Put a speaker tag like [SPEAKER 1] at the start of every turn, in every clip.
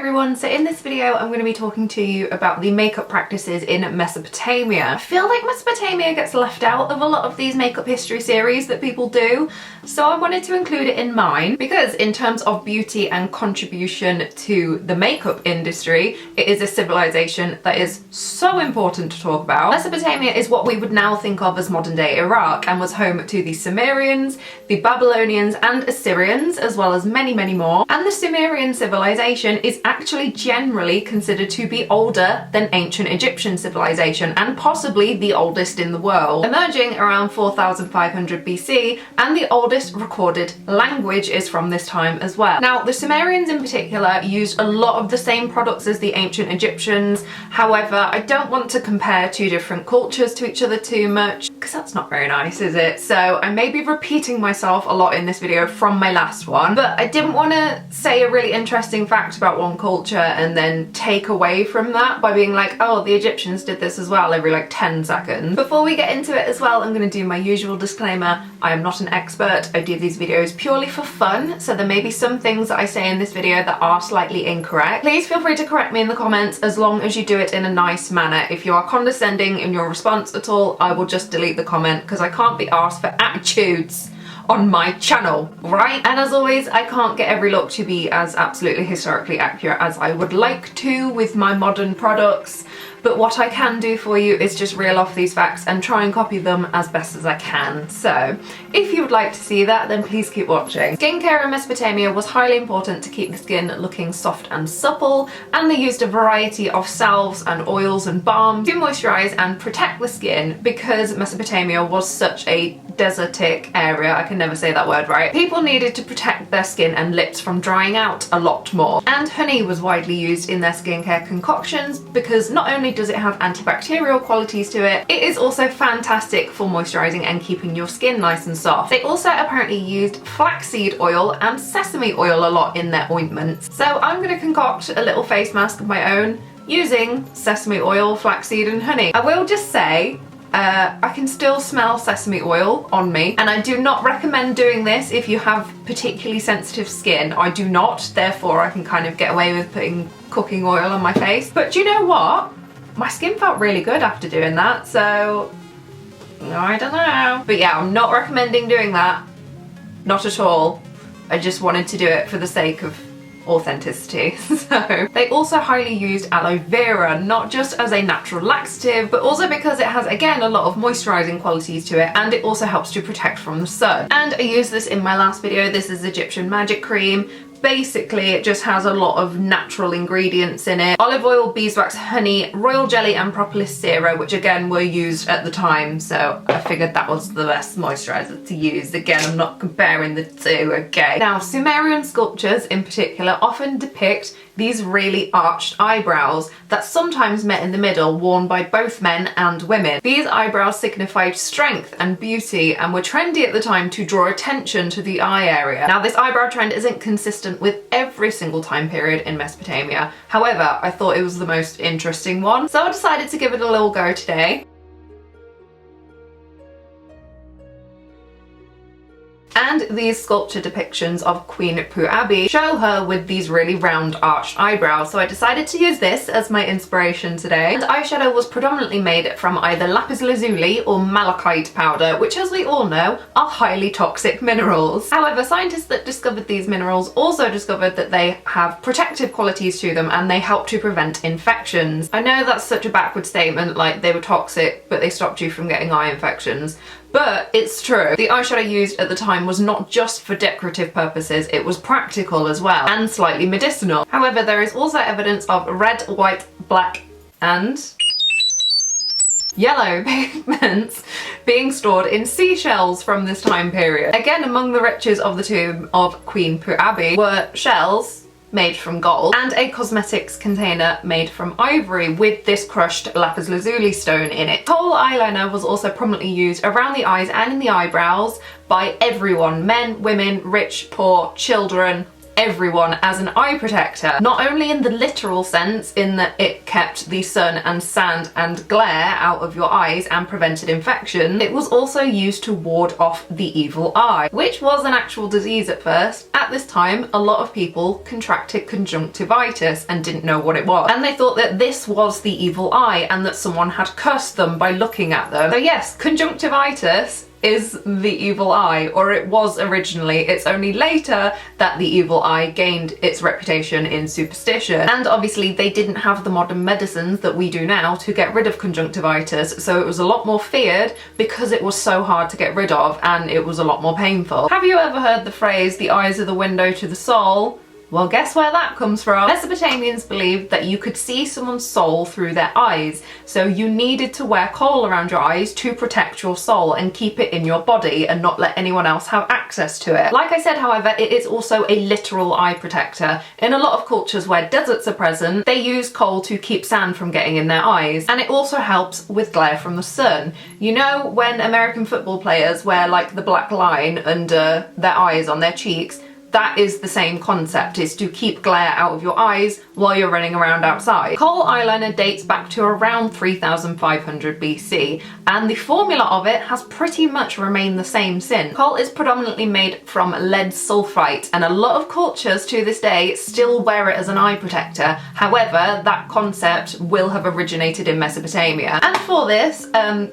[SPEAKER 1] everyone, so in this video I'm going to be talking to you about the makeup practices in Mesopotamia. I feel like Mesopotamia gets left out of a lot of these makeup history series that people do, so I wanted to include it in mine because in terms of beauty and contribution to the makeup industry, it is a civilization that is so important to talk about. Mesopotamia is what we would now think of as modern day Iraq and was home to the Sumerians, the Babylonians and Assyrians, as well as many more. And the Sumerian civilization is actually generally considered to be older than ancient Egyptian civilization and possibly the oldest in the world, emerging around 4500 BC, and the oldest recorded language is from this time as well. Now, the Sumerians in particular used a lot of the same products as the ancient Egyptians. However, I don't want to compare two different cultures to each other too much because that's not very nice, is it? So I may be repeating myself a lot in this video from my last one, but I didn't want to say a really interesting fact about one culture and then take away from that by being like, oh, the Egyptians did this as well every like 10 seconds. Before we get into it as well, I'm going to do my usual disclaimer. I am not an expert. I do these videos purely for fun, so there may be some things that I say in this video that are slightly incorrect. Please feel free to correct me in the comments as long as you do it in a nice manner. If you are condescending in your response at all, I will just delete the comment because I can't be asked for attitudes on my channel, right? And as always, I can't get every look to be as absolutely historically accurate as I would like to with my modern products, but what I can do for you is just reel off these facts and try and copy them as best as I can. So if you would like to see that, then please keep watching. Skincare in Mesopotamia was highly important to keep the skin looking soft and supple, and they used a variety of salves and oils and balms to moisturize and protect the skin because Mesopotamia was such a desertic area. I can never say that word right. People needed to protect their skin and lips from drying out a lot more. And honey was widely used in their skincare concoctions because not only does it have antibacterial qualities to it, it is also fantastic for moisturizing and keeping your skin nice and soft. They also apparently used flaxseed oil and sesame oil a lot in their ointments. So I'm going to concoct a little face mask of my own using sesame oil, flaxseed and honey. I will just say I can still smell sesame oil on me, and I do not recommend doing this if you have particularly sensitive skin. I do not, therefore I can kind of get away with putting cooking oil on my face. But you know what? My skin felt really good after doing that, so I don't know. But yeah, I'm not recommending doing that. Not at all. I just wanted to do it for the sake of authenticity. So they also highly used aloe vera, not just as a natural laxative, but also because it has again a lot of moisturizing qualities to it, and it also helps to protect from the sun. And I used this in my last video. This is Egyptian magic cream. Basically, it just has a lot of natural ingredients in it. Olive oil, beeswax, honey, royal jelly and propolis sera, which again were used at the time, so I figured that was the best moisturizer to use. Again, I'm not comparing the two, okay? Now, Sumerian sculptures in particular often depict these really arched eyebrows that sometimes met in the middle, worn by both men and women. These eyebrows signified strength and beauty and were trendy at the time to draw attention to the eye area. Now, this eyebrow trend isn't consistent with every single time period in Mesopotamia. However, I thought it was the most interesting one, so I decided to give it a little go today. And these sculpture depictions of Queen Puabi show her with these really round arched eyebrows, so I decided to use this as my inspiration today. And eyeshadow was predominantly made from either lapis lazuli or malachite powder, which as we all know are highly toxic minerals. However, scientists that discovered these minerals also discovered that they have protective qualities to them and they help to prevent infections. I know that's such a backward statement, like they were toxic but they stopped you from getting eye infections. But it's true. The eyeshadow used at the time was not just for decorative purposes, it was practical as well, and slightly medicinal. However, there is also evidence of red, white, black, and yellow pigments being stored in seashells from this time period. Again, among the riches of the tomb of Queen Puabi were shells made from gold and a cosmetics container made from ivory with this crushed lapis lazuli stone in it. Kohl eyeliner was also prominently used around the eyes and in the eyebrows by everyone, men, women, rich, poor, children, everyone as an eye protector, not only in the literal sense in that it kept the sun and sand and glare out of your eyes and prevented infection, it was also used to ward off the evil eye, which was an actual disease at first. At this time, a lot of people contracted conjunctivitis and didn't know what it was, and they thought that this was the evil eye and that someone had cursed them by looking at them. So yes, conjunctivitis is the evil eye, or it was originally. It's only later that the evil eye gained its reputation in superstition. And obviously they didn't have the modern medicines that we do now to get rid of conjunctivitis, so it was a lot more feared because it was so hard to get rid of and it was a lot more painful. Have you ever heard the phrase, the eyes are the window to the soul? Well, guess where that comes from? Mesopotamians believed that you could see someone's soul through their eyes, so you needed to wear kohl around your eyes to protect your soul and keep it in your body and not let anyone else have access to it. Like I said, however, it is also a literal eye protector. In a lot of cultures where deserts are present, they use kohl to keep sand from getting in their eyes, and it also helps with glare from the sun. You know when American football players wear like the black line under their eyes on their cheeks? That is the same concept, is to keep glare out of your eyes while you're running around outside. Kohl eyeliner dates back to around 3500 BC, and the formula of it has pretty much remained the same since. Kohl is predominantly made from lead sulfite, and a lot of cultures to this day still wear it as an eye protector. However, that concept will have originated in Mesopotamia. And for this,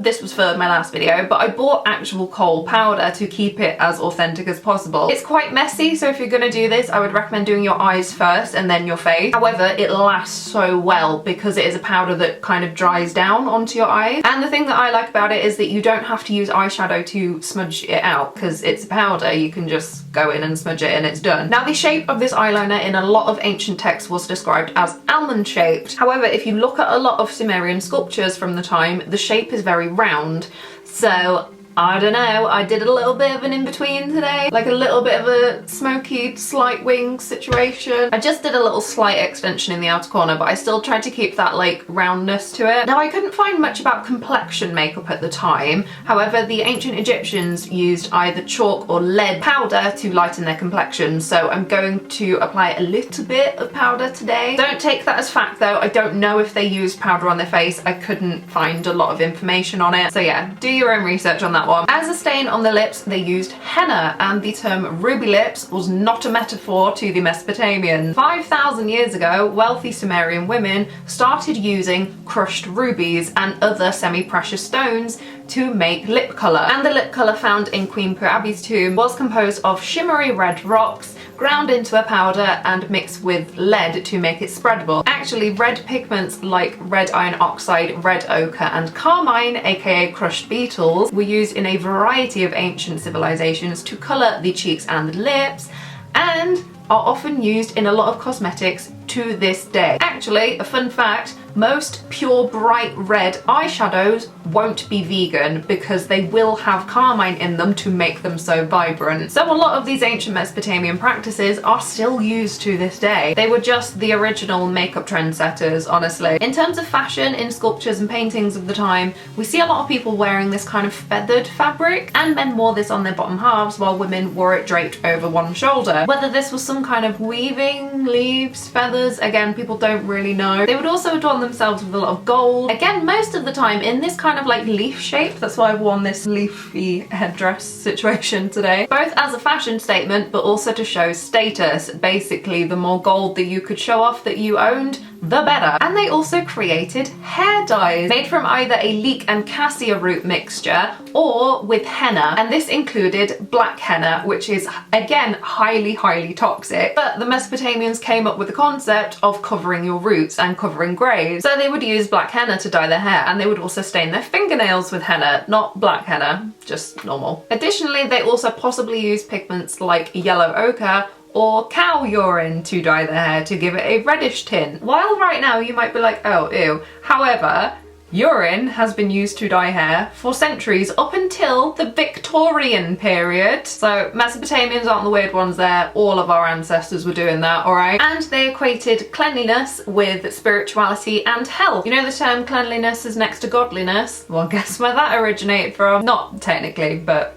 [SPEAKER 1] this was for my last video, but I bought actual kohl powder to keep it as authentic as possible. It's quite messy, so if you're gonna do this, I would recommend doing your eyes first and then your face. However, it lasts so well because it is a powder that kind of dries down onto your eyes. And the thing that I like about it is that you don't have to use eyeshadow to smudge it out because it's a powder. You can just go in and smudge it and it's done. Now, the shape of this eyeliner in a lot of ancient texts was described as almond shaped. However, if you look at a lot of Sumerian sculptures from the time, the shape is very round. So I don't know, I did a little bit of an in-between today, like a little bit of a smoky slight wing situation. I just did a little slight extension in the outer corner, but I still tried to keep that like roundness to it. Now, I couldn't find much about complexion makeup at the time. However, the ancient Egyptians used either chalk or lead powder to lighten their complexion, so I'm going to apply a little bit of powder today. Don't take that as fact though, I don't know if they used powder on their face. I couldn't find a lot of information on it. So yeah, do your own research on that one. As a stain on the lips, they used henna, and the term ruby lips was not a metaphor to the Mesopotamians. 5,000 years ago, wealthy Sumerian women started using crushed rubies and other semi-precious stones to make lip colour. And the lip colour found in Queen Puabi's tomb was composed of shimmery red rocks ground into a powder and mixed with lead to make it spreadable. Actually, red pigments like red iron oxide, red ochre and carmine, aka crushed beetles, were used in a variety of ancient civilizations to colour the cheeks and the lips, and are often used in a lot of cosmetics to this day. Actually, a fun fact, most pure bright red eyeshadows won't be vegan because they will have carmine in them to make them so vibrant. So a lot of these ancient Mesopotamian practices are still used to this day. They were just the original makeup trendsetters, honestly. In terms of fashion, in sculptures and paintings of the time, we see a lot of people wearing this kind of feathered fabric, and men wore this on their bottom halves while women wore it draped over one shoulder. Whether this was some kind of weaving, leaves, feathers, again, people don't really know. They would also adorn themselves with a lot of gold. Again, most of the time in this kind of like leaf shape. That's why I've worn this leafy headdress situation today. Both as a fashion statement, but also to show status. Basically, the more gold that you could show off that you owned, the better. And they also created hair dyes made from either a leek and cassia root mixture or with henna, and this included black henna, which is again highly toxic, but the Mesopotamians came up with the concept of covering your roots and covering graves, so they would use black henna to dye their hair, and they would also stain their fingernails with henna, not black henna, just normal. Additionally, they also possibly used pigments like yellow ochre or cow urine to dye their hair to give it a reddish tint. While right now you might be like, oh ew, however, urine has been used to dye hair for centuries up until the Victorian period. So Mesopotamians aren't the weird ones there, all of our ancestors were doing that, alright? And they equated cleanliness with spirituality and health. You know the term cleanliness is next to godliness? Well, guess where that originated from? Not technically, but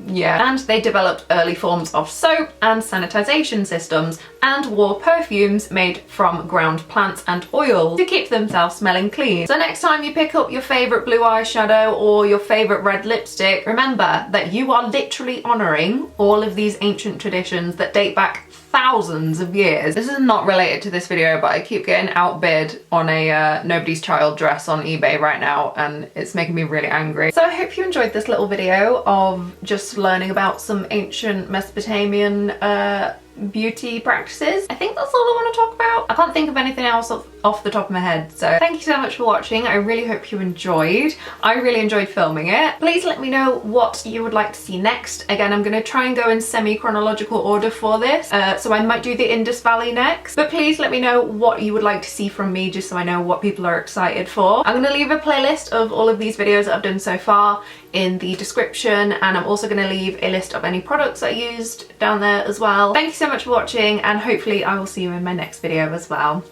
[SPEAKER 1] yeah. And they developed early forms of soap and sanitization systems and wore perfumes made from ground plants and oils to keep themselves smelling clean. So next time you pick up your favorite blue eyeshadow or your favorite red lipstick, remember that you are literally honoring all of these ancient traditions that date back thousands of years. This is not related to this video, but I keep getting outbid on a nobody's child dress on eBay right now, and it's making me really angry. So I hope you enjoyed this little video of just learning about some ancient Mesopotamian beauty practices. I think that's all I want to talk about. I can't think of anything else off the top of my head. So thank you so much for watching. I really hope you enjoyed. I really enjoyed filming it. Please let me know what you would like to see next. Again, I'm going to try and go in semi-chronological order for this. So I might do the Indus Valley next, but please let me know what you would like to see from me, just so I know what people are excited for. I'm going to leave a playlist of all of these videos that I've done so far in the description, and I'm also going to leave a list of any products I used down there as well. Thank you so much for watching, and hopefully I will see you in my next video as well.